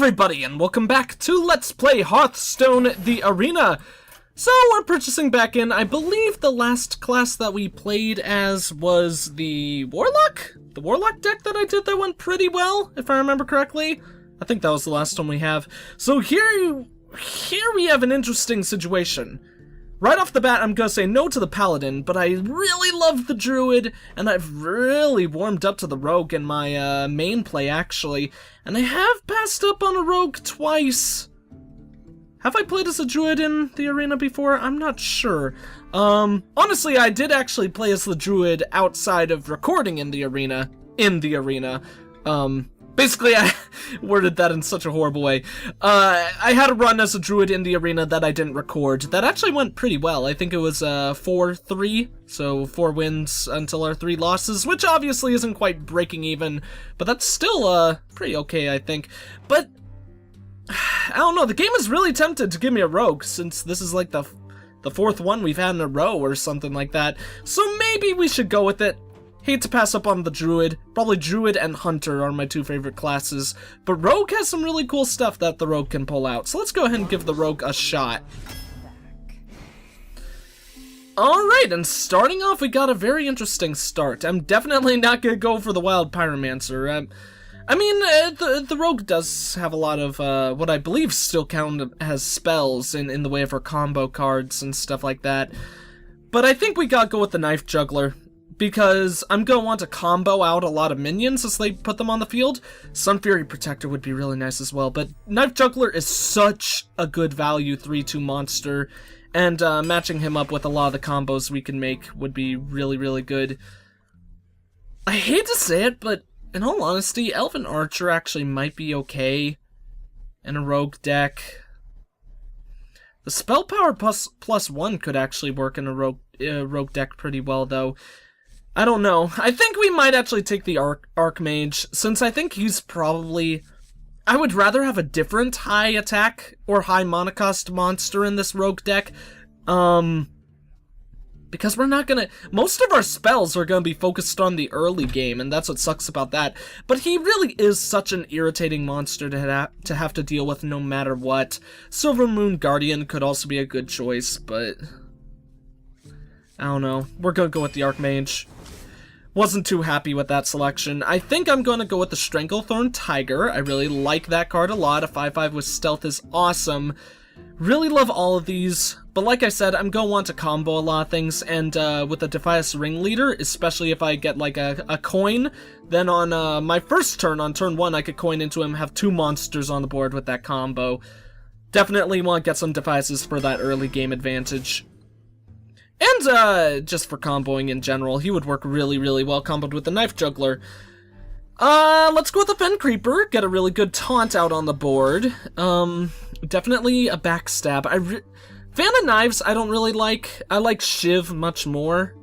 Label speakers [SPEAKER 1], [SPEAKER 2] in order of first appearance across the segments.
[SPEAKER 1] everybody, and welcome back to Let's Play Hearthstone, the Arena. So, we're purchasing back in, I believe the last class that we played as was the Warlock? The Warlock deck that I did that went pretty well, if I remember correctly. I think that was the last one we have. So here we have an interesting situation. Right off the bat, I'm gonna say no to the Paladin, but I really love the Druid, and I've really warmed up to the Rogue in my main play, actually. And I have passed up on a Rogue twice. Have I played as a Druid in the arena before? I'm not sure. Honestly, I did actually play as the Druid outside of recording in the arena. Basically, I worded that in such a horrible way. I had a run as a Druid in the arena that I didn't record. That actually went pretty well. I think it was 4-3, so 4 wins until our 3 losses, which obviously isn't quite breaking even, but that's still pretty okay, I think. But I don't know, the game is really tempted to give me a Rogue, since this is like the 4th one we've had in a row or something like that. So maybe we should go with it. Hate to pass up on the Druid. Probably Druid and Hunter are my 2 favorite classes. But Rogue has some really cool stuff that the Rogue can pull out. So let's go ahead and give the Rogue a shot. Alright, and starting off, we got a very interesting start. I'm definitely not going to go for the Wild Pyromancer. I mean, the Rogue does have a lot of what I believe still count as spells in the way of her combo cards and stuff like that. But I think we gotta go with the Knife Juggler, because I'm going to want to combo out a lot of minions as they put them on the field. Sun Fury Protector would be really nice as well, but Knife Juggler is such a good value 3-2 monster, and matching him up with a lot of the combos we can make would be really, really good. I hate to say it, but in all honesty, Elven Archer actually might be okay in a Rogue deck. The Spell Power +1 could actually work in a Rogue deck pretty well, though. I don't know. I think we might actually take the Archmage, since I think he's probably... I would rather have a different high attack or high monocost monster in this Rogue deck. Because we're not gonna... Most of our spells are gonna be focused on the early game, and that's what sucks about that. But he really is such an irritating monster to have to deal with no matter what. Silver Moon Guardian could also be a good choice, but... I don't know. We're gonna go with the Archmage. Wasn't too happy with that selection. I think I'm gonna go with the Stranglethorn Tiger. I really like that card a lot. A 5/5 with stealth is awesome. Really love all of these. But like I said, I'm gonna want to combo a lot of things, and with the Defias Ringleader, especially if I get like a coin, then on my first turn, on turn 1, I could coin into him, have 2 monsters on the board with that combo. Definitely want to get some Defiases for that early game advantage. And, just for comboing in general, he would work really, really well comboed with the Knife Juggler. Let's go with the Fen Creeper, get a really good taunt out on the board. Definitely a backstab. Fan of Knives, I don't really like. I like Shiv much more,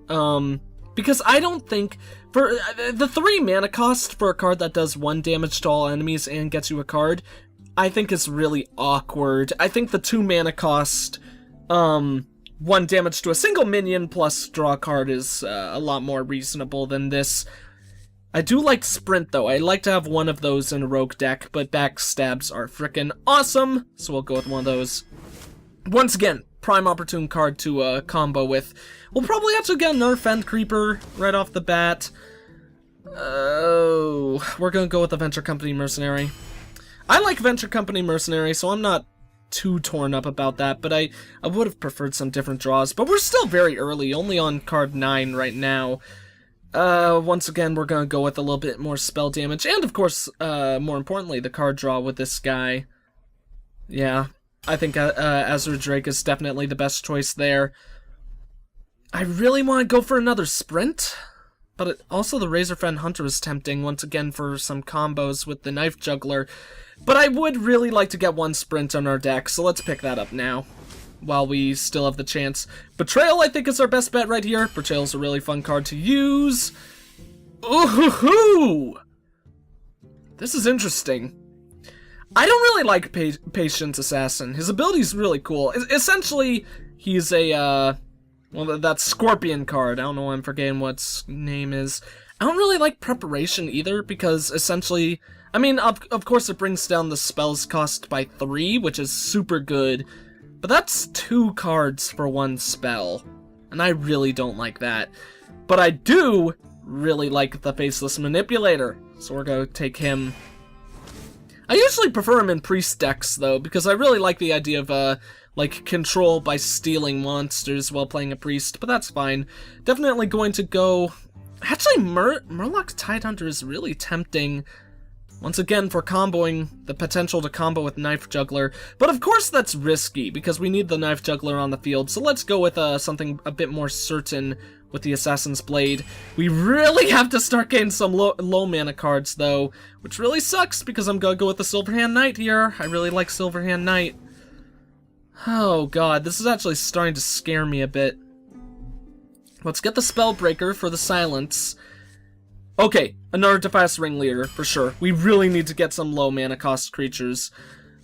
[SPEAKER 1] because I don't think, for the 3 mana cost for a card that does 1 damage to all enemies and gets you a card, I think is really awkward. I think the 2 mana cost, 1 damage to a single minion plus draw a card is a lot more reasonable than this. I do like Sprint, though. I like to have one of those in a Rogue deck, but backstabs are frickin' awesome, so we'll go with one of those. Once again, prime opportune card to combo with. We'll probably have to get another Fen Creeper right off the bat. Oh, we're gonna go with the Venture Company Mercenary. I like Venture Company Mercenary, so I'm not too torn up about that, but I would have preferred some different draws. But we're still very early, only on card 9 right now. Once again, we're gonna go with a little bit more spell damage, and of course, more importantly, the card draw with this guy. Yeah, I think Azure Drake is definitely the best choice there. I really want to go for another Sprint, but also the Razorfen Hunter is tempting, once again, for some combos with the Knife Juggler. But I would really like to get 1 Sprint on our deck, so let's pick that up now, while we still have the chance. Betrayal, I think, is our best bet right here. Betrayal's a really fun card to use. Ooh-hoo-hoo! This is interesting. I don't really like Patient Assassin. His ability's really cool. Essentially, he's a, well, that Scorpion card. I don't know why I'm forgetting what its name is. I don't really like preparation either, because essentially, I mean, of course it brings down the spell's cost by 3, which is super good, but that's 2 cards for 1 spell, and I really don't like that. But I do really like the Faceless Manipulator, so we're gonna take him. I usually prefer him in Priest decks, though, because I really like the idea of, like, control by stealing monsters while playing a Priest, but that's fine. Definitely going to go... Actually, Murloc Tidehunter is really tempting, once again, for comboing, the potential to combo with Knife Juggler. But of course that's risky, because we need the Knife Juggler on the field, so let's go with something a bit more certain with the Assassin's Blade. We really have to start getting some low mana cards, though, which really sucks, because I'm gonna go with the Silverhand Knight here. I really like Silverhand Knight. Oh god, this is actually starting to scare me a bit. Let's get the Spellbreaker for the silence. Okay, another Defias Ringleader, for sure. We really need to get some low mana cost creatures.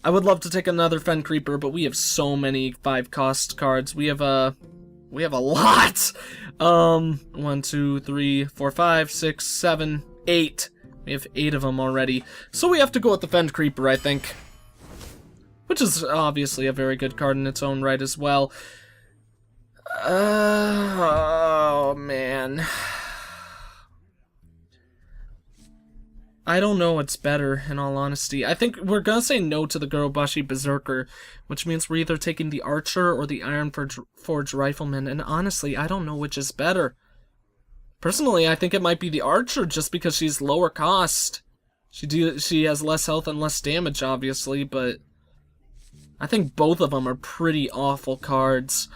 [SPEAKER 1] I would love to take another Fen Creeper, but we have so many 5 cost cards. We have a lot! 1, 2, 3, 4, 5, 6, 7, 8. We have 8 of them already. So we have to go with the Fen Creeper, I think. Which is obviously a very good card in its own right as well. Oh, man. I don't know what's better, in all honesty. I think we're gonna say no to the Gurobashi Berserker, which means we're either taking the Archer or the Ironforge Rifleman, and honestly, I don't know which is better. Personally, I think it might be the Archer, just because she's lower cost. She has less health and less damage, obviously, but I think both of them are pretty awful cards.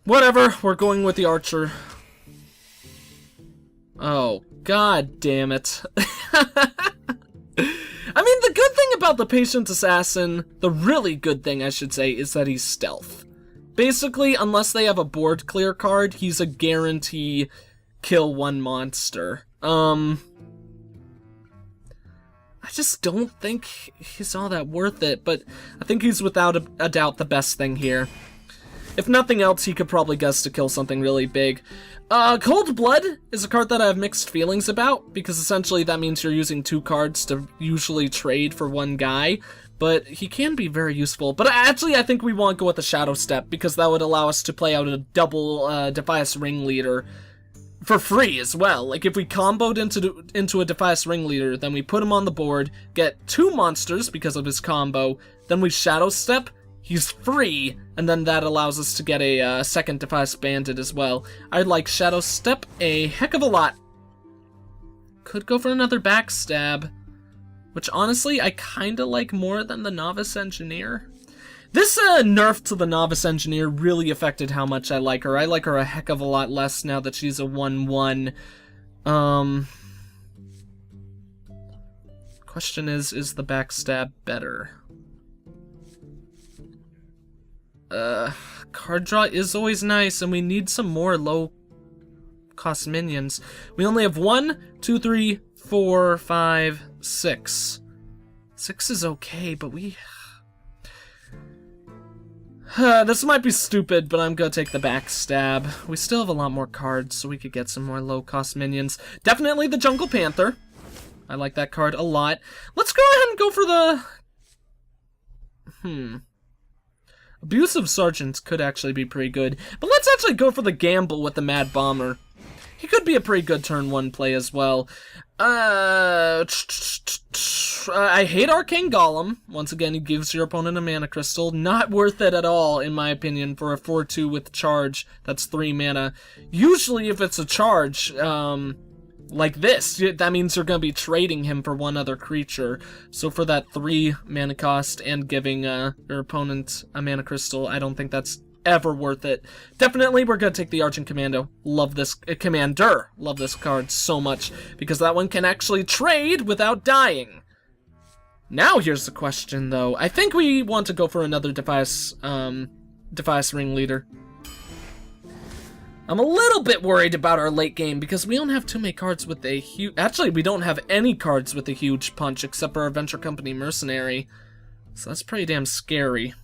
[SPEAKER 1] Whatever, we're going with the Archer. Oh, god damn it. I mean, the good thing about the Patient Assassin, the really good thing I should say, is that he's stealth. Basically, unless they have a board clear card, he's a guarantee kill 1 monster. I just don't think he's all that worth it, but I think he's without a doubt the best thing here. If nothing else, he could probably guess to kill something really big. Cold Blood is a card that I have mixed feelings about, because essentially that means you're using 2 cards to usually trade for 1 guy, but he can be very useful. But actually, I think we want to go with the Shadow Step, because that would allow us to play out a double Defias Ringleader for free as well. Like, if we comboed into a Defias Ringleader, then we put him on the board, get 2 monsters because of his combo, then we Shadow Step, he's free, and then that allows us to get a second Defias Bandit as well. I'd like Shadow Step a heck of a lot. Could go for another Backstab, which honestly I kinda like more than the Novice Engineer. This nerf to the Novice Engineer really affected how much I like her. I like her a heck of a lot less now that she's a 1/1. Question is the Backstab better? Card draw is always nice, and we need some more low-cost minions. We only have 1, 2, 3, 4, 5, 6. 6 is okay, but we... this might be stupid, but I'm gonna take the Backstab. We still have a lot more cards, so we could get some more low-cost minions. Definitely the Jungle Panther. I like that card a lot. Let's go ahead and go for the... Abusive Sergeants could actually be pretty good, but let's actually go for the gamble with the Mad Bomber. He could be a pretty good turn 1 play as well. I hate Arcane Golem. Once again, he gives your opponent a mana crystal. Not worth it at all, in my opinion, for a 4/2 with charge. That's 3 mana. Usually, if it's a charge, like this, that means you're going to be trading him for 1 other creature. So for that 3 mana cost and giving your opponent a mana crystal, I don't think that's ever worth it. Definitely, we're going to take the Argent Commando. Love this Commander. Love this card so much, because that one can actually trade without dying. Now here's the question, though. I think we want to go for another Defias Ringleader. I'm a little bit worried about our late game, because we don't have too many cards with a huge... Actually, we don't have any cards with a huge punch, except for our Venture Company Mercenary. So that's pretty damn scary.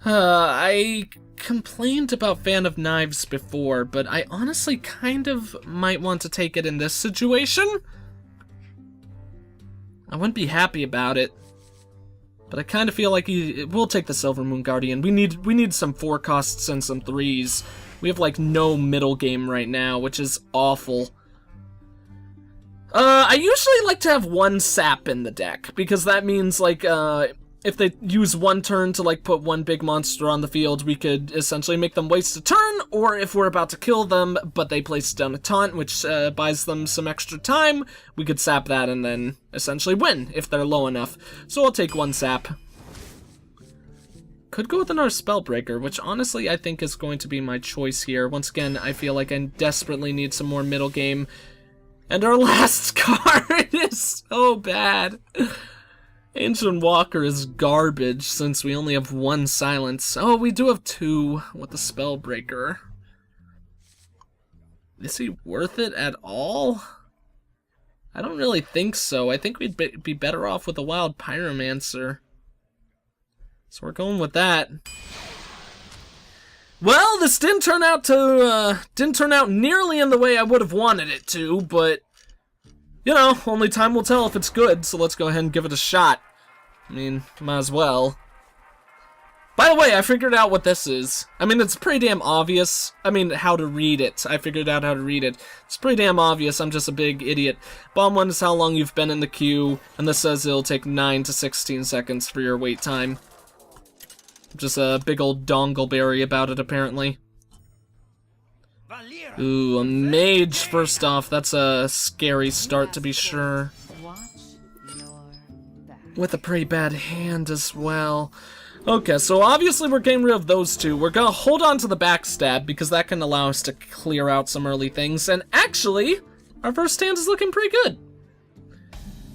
[SPEAKER 1] I complained about Fan of Knives before, but I honestly kind of might want to take it in this situation. I wouldn't be happy about it, but I kind of feel like we'll take the Silver Moon Guardian. We need some 4 costs and some 3s. We have like no middle game right now, which is awful. I usually like to have 1 sap in the deck, because that means like if they use 1 turn to like put 1 big monster on the field, we could essentially make them waste a turn, or if we're about to kill them, but they place down a taunt, which buys them some extra time, we could sap that and then essentially win, if they're low enough. So I'll take 1 sap. Could go with another Spellbreaker, which honestly I think is going to be my choice here. Once again, I feel like I desperately need some more middle game. And our last card is so bad. Ancient Walker is garbage since we only have 1 silence. Oh, we do have 2 with the Spellbreaker. Is he worth it at all? I don't really think so. I think we'd be better off with a Wild Pyromancer. So we're going with that. Well, this didn't turn out nearly in the way I would have wanted it to, but you know, only time will tell if it's good, so let's go ahead and give it a shot. I mean, might as well. By the way, I figured out what this is. I mean, it's pretty damn obvious. I mean, how to read it. I figured out how to read it. It's pretty damn obvious, I'm just a big idiot. Bottom one is how long you've been in the queue, and this says it'll take 9 to 16 seconds for your wait time. Just a big old dongleberry about it, apparently. Ooh, a mage first off. That's a scary start, to be sure. With a pretty bad hand as well. Okay, so obviously we're getting rid of those 2. We're gonna hold on to the backstab, because that can allow us to clear out some early things. And actually, our first hand is looking pretty good.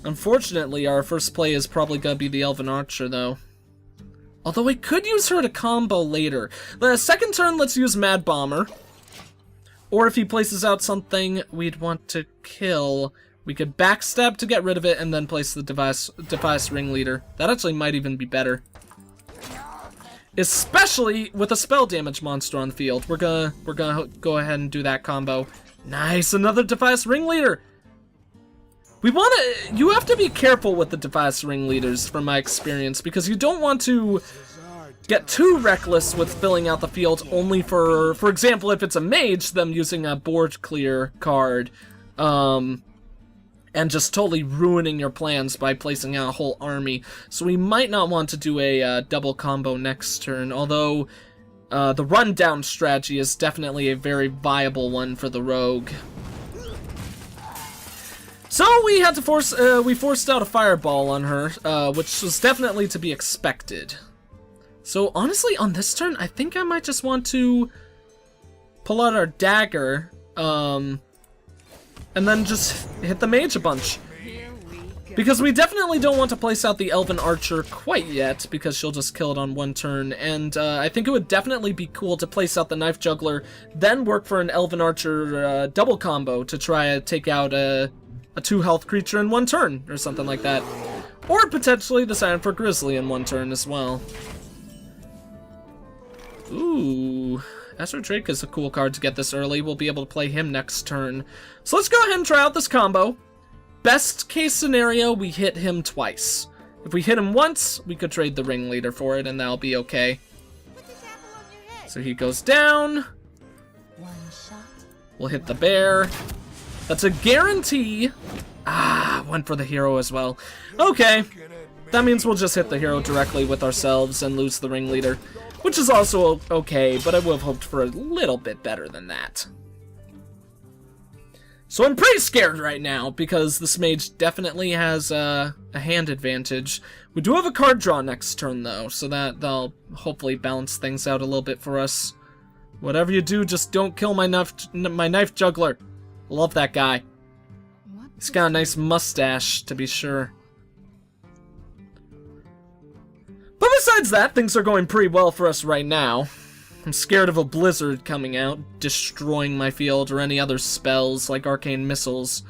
[SPEAKER 1] Unfortunately, our first play is probably gonna be the Elven Archer, though. Although we could use her to combo later. The second turn, let's use Mad Bomber. Or if he places out something we'd want to kill, we could backstab to get rid of it and then place the Device Ringleader. That actually might even be better. Especially with a spell damage monster on the field. We're gonna go ahead and do that combo. Nice, another Device Ringleader! You have to be careful with the Device Ringleaders, from my experience, because you don't want to get too reckless with filling out the field only for example, if it's a mage, them using a board clear card, and just totally ruining your plans by placing out a whole army. So we might not want to do a double combo next turn, although the rundown strategy is definitely a very viable one for the rogue. So we had to we forced out a fireball on her, which was definitely to be expected. So honestly, on this turn, I think I might just want to pull out our dagger, and then just hit the mage a bunch. Because we definitely don't want to place out the Elven Archer quite yet, because she'll just kill it on 1 turn, and I think it would definitely be cool to place out the Knife Juggler, then work for an Elven Archer double combo to try to take out a 2-health creature in 1 turn, or something like that. Or potentially the Silent for Grizzly in 1 turn as well. Ooh, Ezra Drake is a cool card to get this early. We'll be able to play him next turn. So let's go ahead and try out this combo. Best case scenario, we hit him twice. If we hit him once, we could trade the Ringleader for it, and that'll be okay. So he goes down. We'll hit the bear. That's a guarantee. Ah, went for the hero as well. Okay, that means we'll just hit the hero directly with ourselves and lose the Ringleader, which is also okay, but I would have hoped for a little bit better than that. So I'm pretty scared right now, because this mage definitely has a hand advantage. We do have a card draw next turn, though, so that'll hopefully balance things out a little bit for us. Whatever you do, just don't kill my Knife Juggler. Love that guy. He's got a nice mustache, to be sure. But besides that, things are going pretty well for us right now. I'm scared of a blizzard coming out, destroying my field, or any other spells like Arcane Missiles.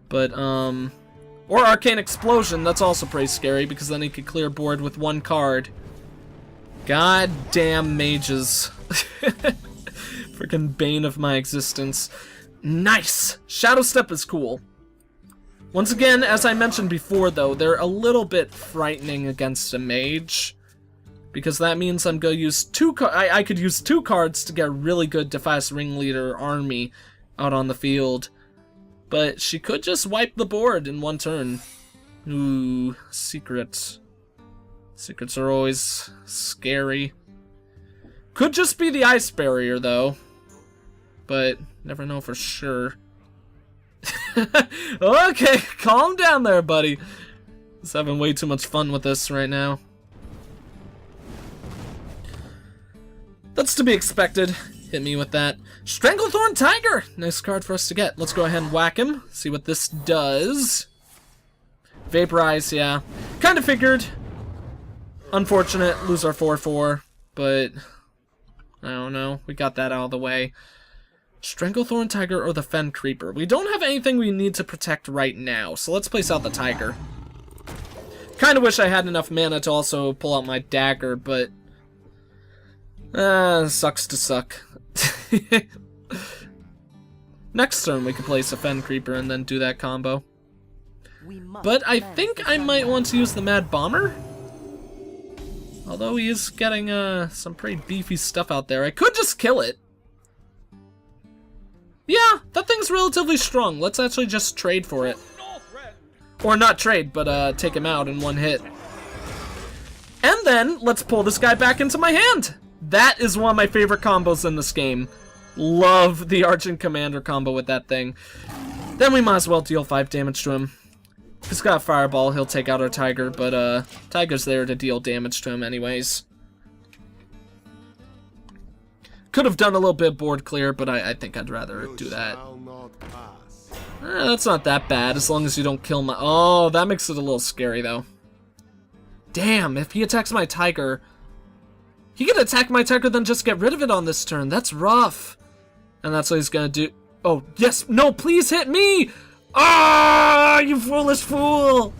[SPEAKER 1] But, or Arcane Explosion, that's also pretty scary, because then he could clear board with 1 card. God damn mages. Freaking bane of my existence. Nice! Shadow Step is cool. Once again, as I mentioned before though, they're a little bit frightening against a mage. Because that means I'm going to use I could use 2 cards to get a really good Defias Ringleader army out on the field. But she could just wipe the board in 1 turn. Ooh, secrets. Secrets are always scary. Could just be the ice barrier though. But never know for sure. Okay, calm down there, buddy. Just having way too much fun with this right now. That's to be expected. Hit me with that. Stranglethorn Tiger! Nice card for us to get. Let's go ahead and whack him. See what this does. Vaporize, yeah. Kinda figured. Unfortunate, lose our 4-4. But, I don't know. We got that out of the way. Stranglethorn Tiger or the Fen Creeper. We don't have anything we need to protect right now, so let's place out the Tiger. Kinda wish I had enough mana to also pull out my dagger, but... sucks to suck. Next turn we can place a Fen Creeper and then do that combo. But I think I might want to use the Mad Bomber. Although he is getting some pretty beefy stuff out there. I could just kill it. Yeah, that thing's relatively strong. Let's actually just trade for it. Or not trade, but take him out in 1 hit. And then, let's pull this guy back into my hand! That is one of my favorite combos in this game. Love the Argent Commander combo with that thing. Then we might as well deal 5 damage to him. If he's got a Fireball, he'll take out our Tiger, but Tiger's there to deal damage to him anyways. Could have done a little bit of board clear, but I think I'd rather do that. That's not that bad, as long as you don't kill my... Oh, that makes it a little scary, though. Damn, if he attacks my Tiger... He can attack my Tiger, then just get rid of it on this turn. That's rough. And that's what he's gonna do. Oh, yes! No, please hit me! Ah, you foolish fool!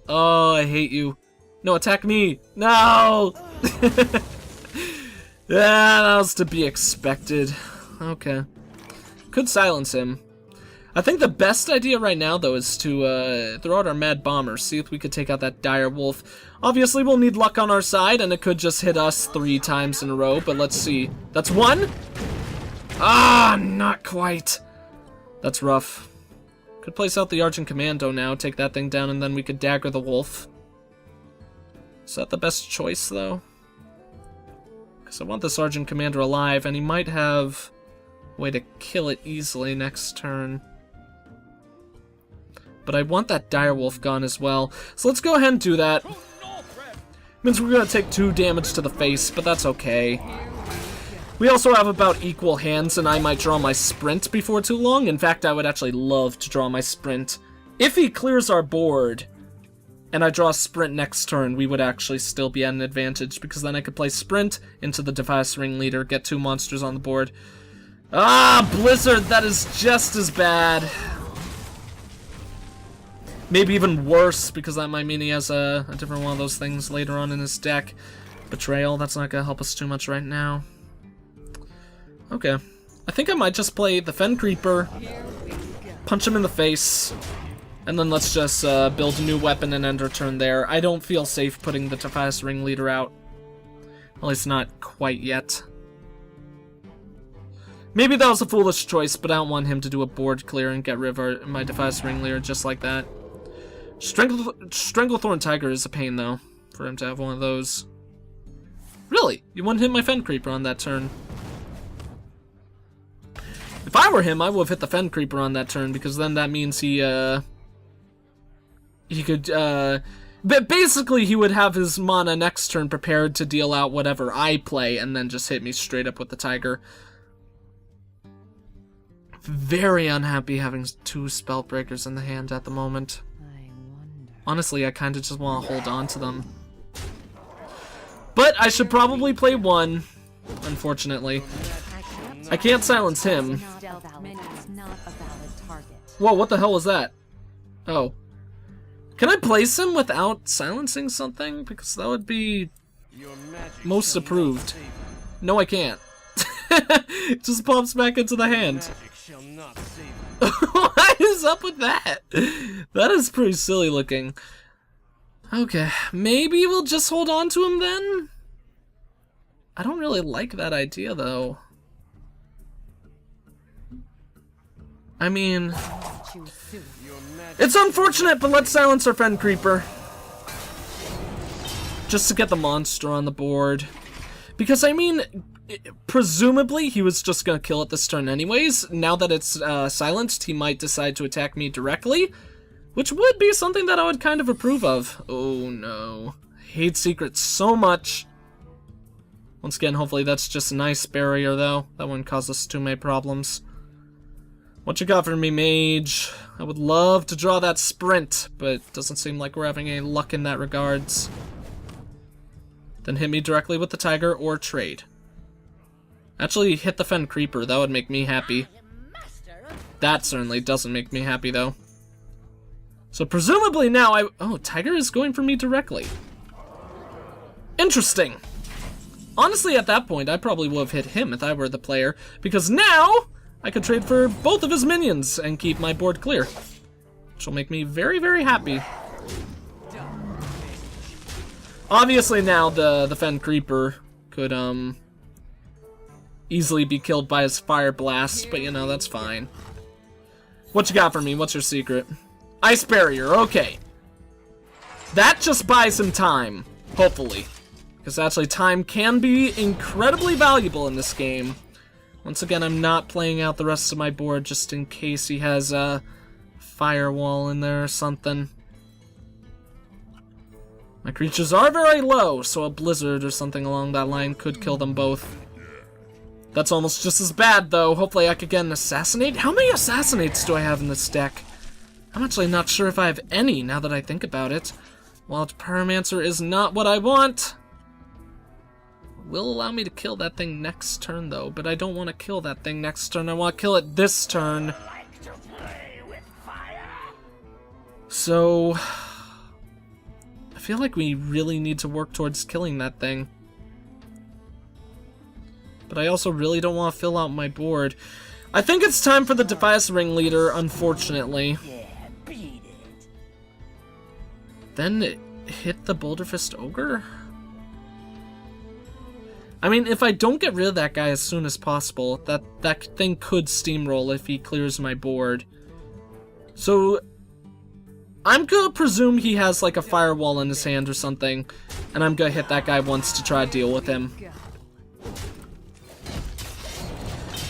[SPEAKER 1] Oh, I hate you. No, attack me! No! Yeah, that was to be expected. Okay. Could silence him. I think the best idea right now, though, is to throw out our Mad Bomber, see if we could take out that Dire Wolf. Obviously, we'll need luck on our side, and it could just hit us 3 times in a row, but let's see. That's 1? Ah, not quite. That's rough. Could place out the Argent Commando now, take that thing down, and then we could dagger the wolf. Is that the best choice, though? Because I want this Argent Commander alive, and he might have a way to kill it easily next turn. But I want that Direwolf gone as well. So let's go ahead and do that. Means we're going to take 2 damage to the face, but that's okay. We also have about equal hands, and I might draw my sprint before too long. In fact, I would actually love to draw my sprint. If he clears our board, and I draw a sprint next turn, we would actually still be at an advantage, because then I could play sprint into the Defias Ringleader, get 2 monsters on the board. Ah, Blizzard, that is just as bad. Maybe even worse, because that might mean he has a different one of those things later on in his deck. Betrayal, that's not going to help us too much right now. Okay. I think I might just play the Fen Creeper, punch him in the face, and then let's just build a new weapon and end our turn there. I don't feel safe putting the Defias Ringleader out. At least not quite yet. Maybe that was a foolish choice, but I don't want him to do a board clear and get rid of my Defias Ringleader just like that. Stranglethorn Tiger is a pain, though, for him to have one of those. Really? You wouldn't hit my Fen Creeper on that turn. If I were him, I would have hit the Fen Creeper on that turn, because then that means he could, but basically he would have his mana next turn prepared to deal out whatever I play, and then just hit me straight up with the Tiger. Very unhappy having 2 Spellbreakers in the hand at the moment. Honestly, I kind of just want to hold on to them. But I should probably play 1, unfortunately. I can't silence him. Whoa, what the hell was that? Oh. Can I place him without silencing something? Because that would be Most approved. No, I can't. It just pops back into the hand. What is up with that? That is pretty silly looking. Okay, maybe we'll just hold on to him then? I don't really like that idea though. I mean, it's unfortunate, but let's silence our Fen Creeper. Just to get the monster on the board. Because, I mean, presumably he was just gonna kill it this turn anyways. Now that it's silenced, he might decide to attack me directly, which would be something that I would kind of approve of. Oh no. I hate secrets so much. Once again, hopefully that's just an ice barrier though. That wouldn't cause us too many problems. What you got for me, mage? I would love to draw that sprint, but it doesn't seem like we're having any luck in that regards. Then hit me directly with the tiger or trade. Actually, hit the Fen Creeper. That would make me happy. That certainly doesn't make me happy, though. So presumably now oh, tiger is going for me directly. Interesting. Honestly, at that point, I probably would have hit him if I were the player, because now I could trade for both of his minions and keep my board clear, which will make me very, very happy. Obviously now the Fen Creeper could easily be killed by his Fire Blast, but you know, that's fine. What you got for me? What's your secret? Ice Barrier, okay. That just buys him time, hopefully. Because actually time can be incredibly valuable in this game. Once again, I'm not playing out the rest of my board just in case he has a firewall in there or something. My creatures are very low, so a blizzard or something along that line could kill them both. That's almost just as bad, though. Hopefully I could get an assassinate. How many assassinates do I have in this deck? I'm actually not sure if I have any, now that I think about it. Wild Pyromancer is not what I want. Will allow me to kill that thing next turn, though, but I don't want to kill that thing next turn. I want to kill it this turn. So I feel like we really need to work towards killing that thing. But I also really don't want to fill out my board. I think it's time for the Defias Ringleader, unfortunately. Then hit the Boulderfist Ogre? I mean, if I don't get rid of that guy as soon as possible, that thing could steamroll if he clears my board. So I'm gonna presume he has like a firewall in his hand or something, and I'm gonna hit that guy once to try to deal with him.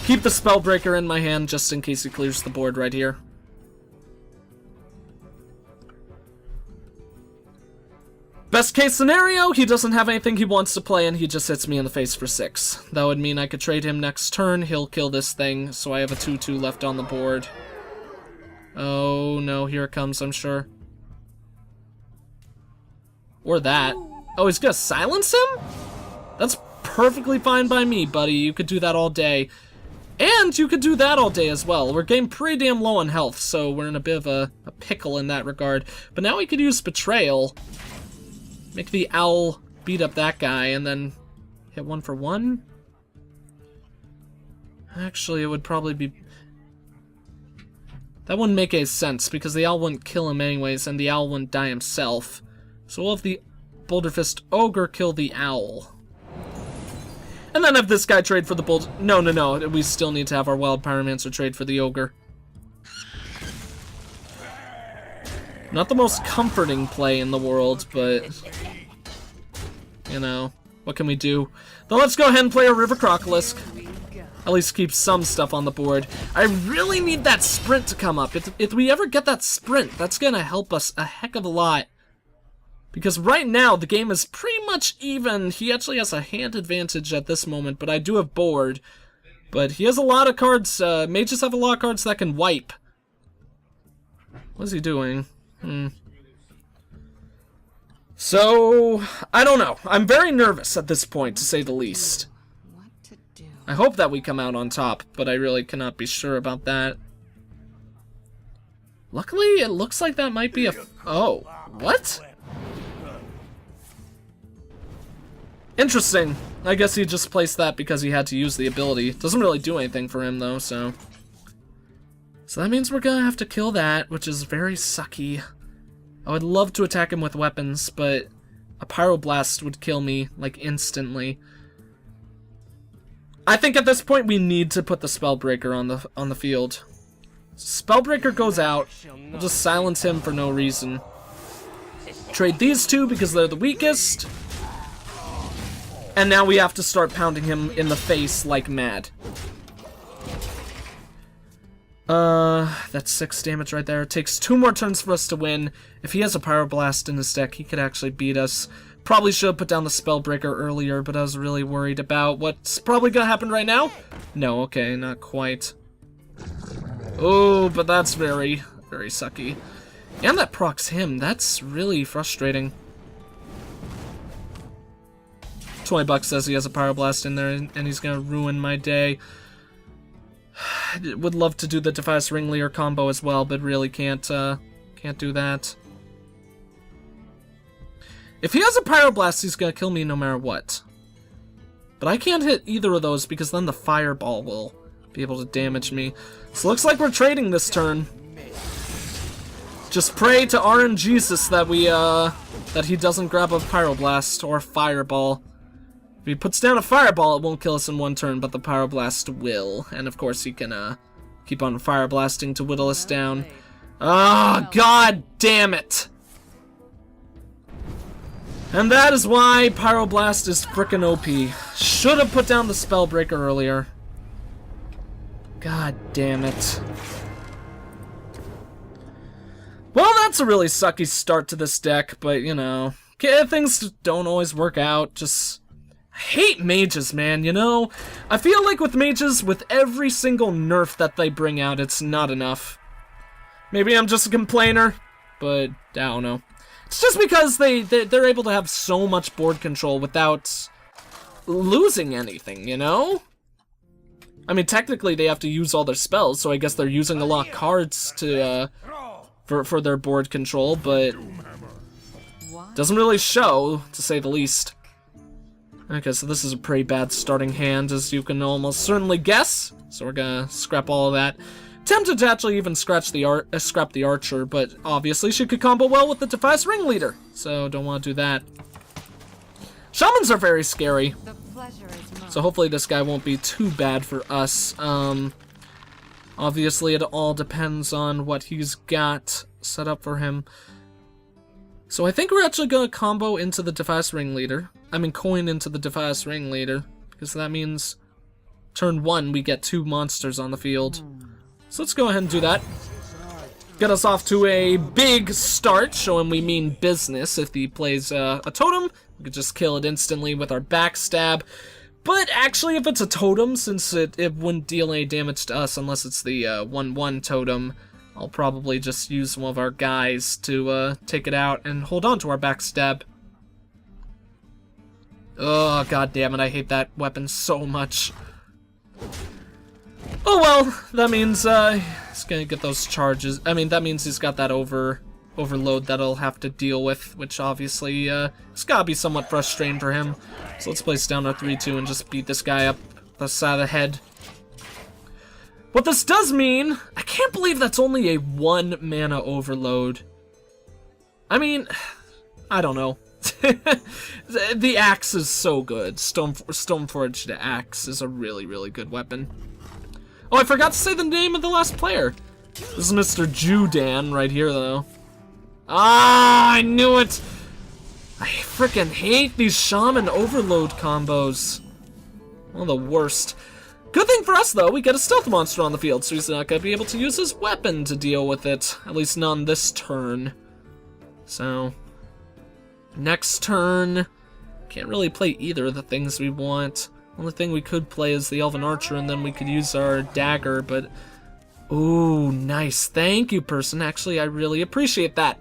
[SPEAKER 1] Keep the Spellbreaker in my hand just in case he clears the board right here. Best case scenario, he doesn't have anything he wants to play and he just hits me in the face for 6. That would mean I could trade him next turn, he'll kill this thing, so I have a 2/2 left on the board. Oh no, here it comes, I'm sure. Or that. Oh, he's gonna silence him? That's perfectly fine by me, buddy. You could do that all day. And you could do that all day as well. We're getting pretty damn low on health, so we're in a bit of a pickle in that regard. But now we could use Betrayal. Make the owl beat up that guy and then hit 1 for 1. Actually, it would probably be... That wouldn't make any sense because the owl wouldn't kill him anyways and the owl wouldn't die himself. So we'll have the Boulderfist Ogre kill the owl. And then have this guy trade for the Boulder... No, we still need to have our Wild Pyromancer trade for the Ogre. Not the most comforting play in the world, but... You know, what can we do? Then let's go ahead and play a River Crocolisk. At least keep some stuff on the board. I really need that sprint to come up. If we ever get that sprint, that's gonna help us a heck of a lot. Because right now, the game is pretty much even. He actually has a hand advantage at this moment, but I do have board. But he has a lot of cards, mages have a lot of cards that can wipe. What is he doing? So, I don't know. I'm very nervous at this point, to say the least. I hope that we come out on top, but I really cannot be sure about that. Luckily, it looks like that might be a... Oh, what? Interesting. I guess he just placed that because he had to use the ability. Doesn't really do anything for him, though, so... So that means we're gonna have to kill that, which is very sucky. I would love to attack him with weapons, but a Pyroblast would kill me, like, instantly. I think at this point we need to put the Spellbreaker on the field. Spellbreaker goes out. We'll just silence him for no reason. Trade these two because they're the weakest. And now we have to start pounding him in the face like mad. That's 6 damage right there. It takes 2 more turns for us to win. If he has a Pyroblast in his deck, he could actually beat us. Probably should have put down the Spellbreaker earlier, but I was really worried about what's probably gonna happen right now. No, okay, not quite. Oh, but that's very, very sucky. And that procs him. That's really frustrating. 20 bucks says he has a Pyroblast in there, and he's gonna ruin my day. Would love to do the Defias Ringleader combo as well, but really can't do that. If he has a Pyroblast, he's gonna kill me no matter what. But I can't hit either of those because then the Fireball will be able to damage me. So looks like we're trading this turn. Just pray to RNGesus that that he doesn't grab a Pyroblast or Fireball. If he puts down a Fireball, it won't kill us in 1 turn, but the Pyroblast will. And of course he can keep on Fireblasting to whittle us down. Ah, oh, god damn it! And that is why Pyroblast is frickin' OP. Should have put down the Spellbreaker earlier. God damn it. Well, that's a really sucky start to this deck, but, you know, things don't always work out. Just, I hate mages, man, you know? I feel like with mages, with every single nerf that they bring out, it's not enough. Maybe I'm just a complainer, but I don't know. It's just because they're able to have so much board control without losing anything, you know? I mean, technically they have to use all their spells, so I guess they're using a lot of cards to, for their board control, but doesn't really show, to say the least. Okay, so this is a pretty bad starting hand, as you can almost certainly guess. So we're gonna scrap all of that. Tempted to actually even scrap the Archer, but obviously she could combo well with the Defias Ringleader, so don't want to do that. Shamans are very scary, so hopefully this guy won't be too bad for us. Obviously it all depends on what he's got set up for him. So I think we're actually going to combo into the Defias Ringleader. I mean, coin into the Defias Ringleader, because that means turn 1 we get 2 monsters on the field. So let's go ahead and do that. Get us off to a big start, showing we mean business. If he plays a totem, we could just kill it instantly with our backstab. But actually, if it's a totem, since it wouldn't deal any damage to us unless it's the 1/1 totem, I'll probably just use one of our guys to take it out and hold on to our backstab. Oh, god damn it, I hate that weapon so much. Oh well, that means he's gonna get those charges. I mean, that means he's got that overload that he'll have to deal with, which obviously it's gotta be somewhat frustrating for him. So let's place down our 3/2 and just beat this guy up the side of the head. What this does mean, I can't believe that's only a 1 mana overload. I mean, I don't know. The axe is so good. Stoneforged axe is a really, really good weapon. Oh, I forgot to say the name of the last player. This is Mr. Judan right here, though. Ah, I knew it! I freaking hate these Shaman Overload combos. One of the worst. Good thing for us, though, we get a Stealth Monster on the field, so he's not going to be able to use his weapon to deal with it. At least not on this turn. So, next turn, can't really play either of the things we want. Only thing we could play is the Elven Archer, and then we could use our dagger, but... Ooh, nice. Thank you, person. Actually, I really appreciate that.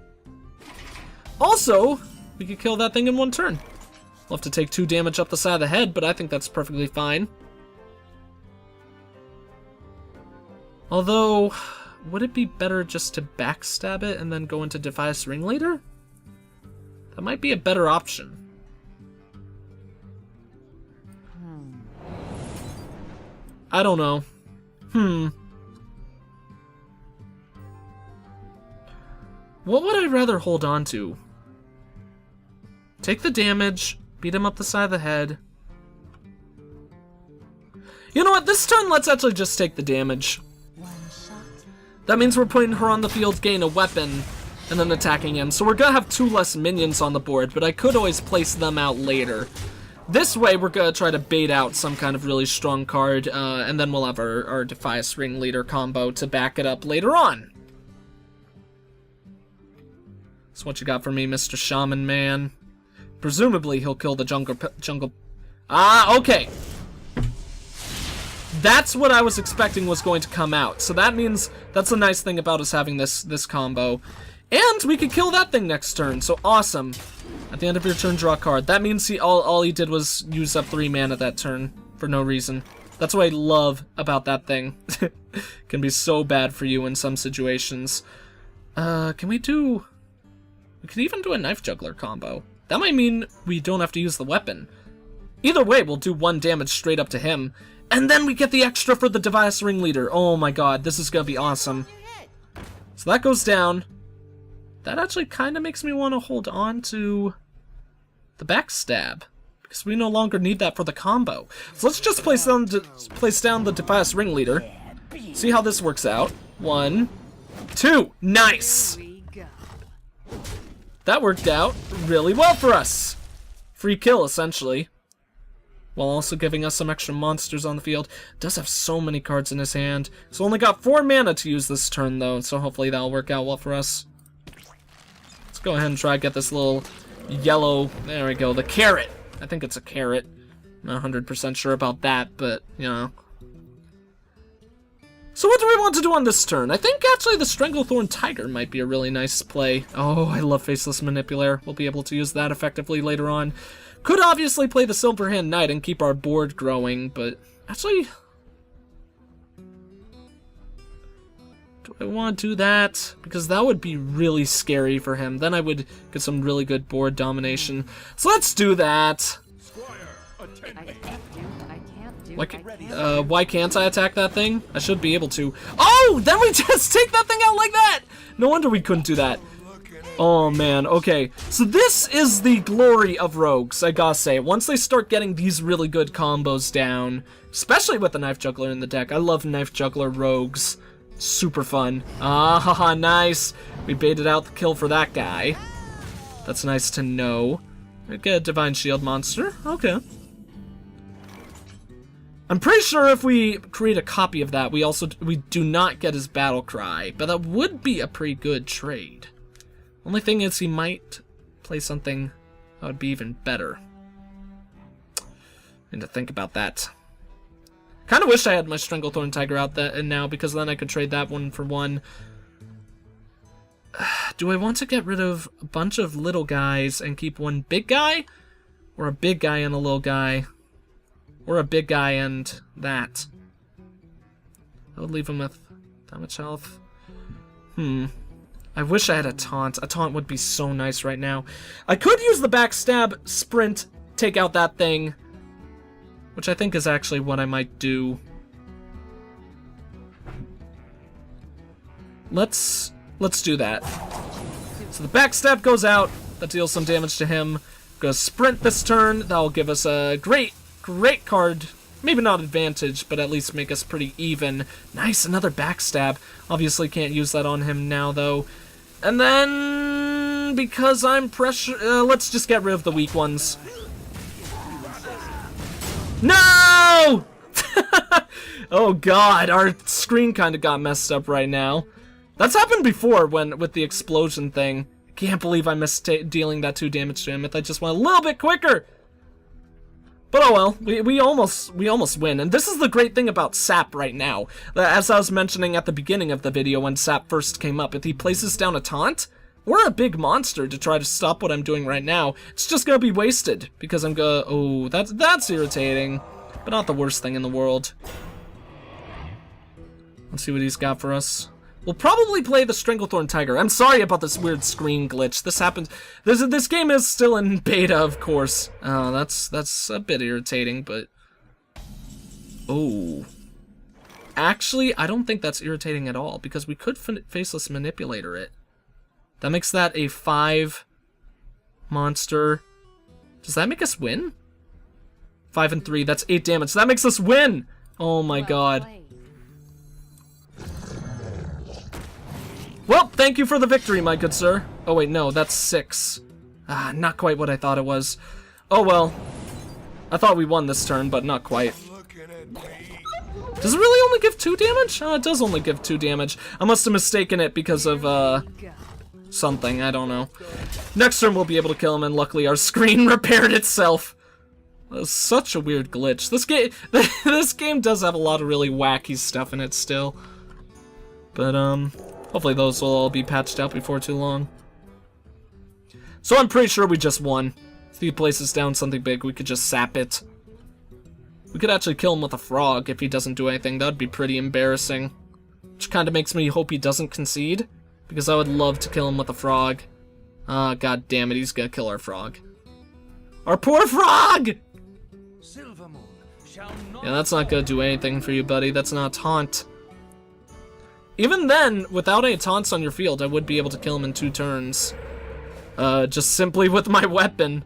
[SPEAKER 1] Also, we could kill that thing in 1 turn. We'll have to take 2 damage up the side of the head, but I think that's perfectly fine. Although, would it be better just to backstab it and then go into Defias Ringleader? That might be a better option. I don't know. What would I rather hold on to? Take the damage, beat him up the side of the head. You know what, this turn let's actually just take the damage. That means we're putting her on the field, gain a weapon, and then attacking him. So we're gonna have 2 less minions on the board, but I could always place them out later. This way we're gonna try to bait out some kind of really strong card, and then we'll have our Defias Ringleader combo to back it up later on. So what you got for me, Mr. Shaman Man? Presumably he'll kill the jungle. Ah, okay. That's what I was expecting was going to come out. So that means that's the nice thing about us having this combo. And we could kill that thing next turn. So awesome. At the end of your turn, draw a card. That means all he did was use up 3 mana that turn for no reason. That's what I love about that thing. Can be so bad for you in some situations. Can we do... We could even do a Knife Juggler combo. That might mean we don't have to use the weapon. Either way, we'll do 1 damage straight up to him. And then we get the extra for the Device Ringleader. Oh my god, this is gonna be awesome. So that goes down. That actually kind of makes me want to hold on to the Backstab, because we no longer need that for the combo. So let's just place down the Defias Ringleader. See how this works out. 1, 2, nice! That worked out really well for us. Free kill, essentially. While also giving us some extra monsters on the field. Does have so many cards in his hand. So only got 4 mana to use this turn, though, so hopefully that'll work out well for us. Let's go ahead and try to get this little yellow... There we go, the carrot. I think it's a carrot. I'm not 100% sure about that, but, you know. So what do we want to do on this turn? I think actually the Stranglethorn Tiger might be a really nice play. Oh, I love Faceless Manipulator. We'll be able to use that effectively later on. Could obviously play the Silverhand Knight and keep our board growing, but actually... Do I want to do that? Because that would be really scary for him. Then I would get some really good board domination. So let's do that. Why can't I attack that thing? I should be able to. Oh, then we just take that thing out like that! No wonder we couldn't do that. Oh man, okay. So this is the glory of rogues, I gotta say. Once they start getting these really good combos down, especially with the Knife Juggler in the deck. I love Knife Juggler rogues. Super fun. Ah, haha, nice. We baited out the kill for that guy. That's nice to know. We get a Divine Shield monster. Okay. I'm pretty sure if we create a copy of that, we do not get his Battle Cry, but that would be a pretty good trade. Only thing is he might play something that would be even better. Need to think about that. Kind of wish I had my Stranglethorn Tiger out now, because then I could trade that 1 for 1. Do I want to get rid of a bunch of little guys and keep 1 big guy? Or a big guy and a little guy? Or a big guy and that? I would leave him with that much health. I wish I had a taunt. A taunt would be so nice right now. I could use the Backstab, sprint, take out that thing, which I think is actually what I might do. Let's do that. So the Backstab goes out. That deals some damage to him. Gonna sprint this turn. That'll give us a great card. Maybe not advantage, but at least make us pretty even. Nice, another Backstab. Obviously can't use that on him now, though. And then, because I'm let's just get rid of the weak ones. No! Oh god, our screen kind of got messed up right now. That's happened before with the explosion thing. Can't believe I missed dealing that 2 damage to him. If I just went a little bit quicker. But oh well, we almost win. And this is the great thing about Sap right now. As I was mentioning at the beginning of the video when Sap first came up, if he places down a taunt or a big monster to try to stop what I'm doing right now, it's just gonna be wasted because I'm gonna... Oh, that's irritating, but not the worst thing in the world. Let's see what he's got for us. We'll probably play the Stranglethorn Tiger. I'm sorry about this weird screen glitch. This happens. This game is still in beta, of course. That's a bit irritating, but... Oh. actually, I don't think that's irritating at all, because we could Faceless Manipulator it. That makes that a 5 monster. Does that make us win? 5 and 3, that's 8 damage. That makes us win! Oh my god. Well, thank you for the victory, my good sir. Oh wait, no, that's 6. Ah, not quite what I thought it was. Oh well. I thought we won this turn, but not quite. Does it really only give 2 damage? Oh, it does only give 2 damage. I must have mistaken it because of, something, I don't know. Next turn we'll be able to kill him, and luckily our screen repaired itself. That's such a weird glitch. This game does have a lot of really wacky stuff in it still. But, hopefully those will all be patched out before too long. So I'm pretty sure we just won. If he places down something big, we could just sap it. We could actually kill him with a frog if he doesn't do anything. That would be pretty embarrassing. Which kind of makes me hope he doesn't concede, because I would love to kill him with a frog. Ah, god damn it, he's gonna kill our frog. Our poor frog! Yeah, that's not gonna do anything for you, buddy. That's not a taunt. Even then, without any taunts on your field, I would be able to kill him in 2 turns. Just simply with my weapon.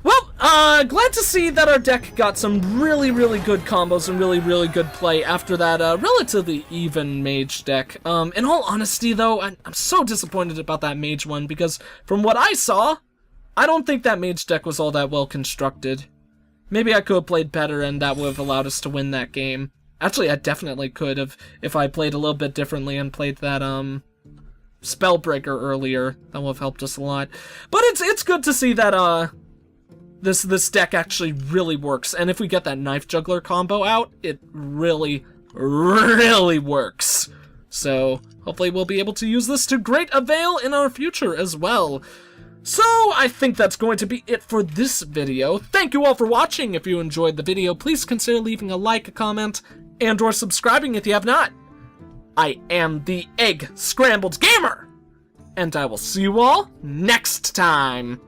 [SPEAKER 1] Well, glad to see that our deck got some really, really good combos and really, really good play after that, relatively even mage deck. In all honesty, though, I'm so disappointed about that mage one, because from what I saw, I don't think that mage deck was all that well constructed. Maybe I could have played better, and that would have allowed us to win that game. Actually, I definitely could have, if I played a little bit differently and played that, Spellbreaker earlier. That would have helped us a lot. But it's good to see that, this deck actually really works, and if we get that Knife Juggler combo out, it really, really works. So, hopefully we'll be able to use this to great avail in our future as well. So, I think that's going to be it for this video. Thank you all for watching. If you enjoyed the video, please consider leaving a like, a comment, and or subscribing if you have not. I am the EggScrambledGamer, and I will see you all next time.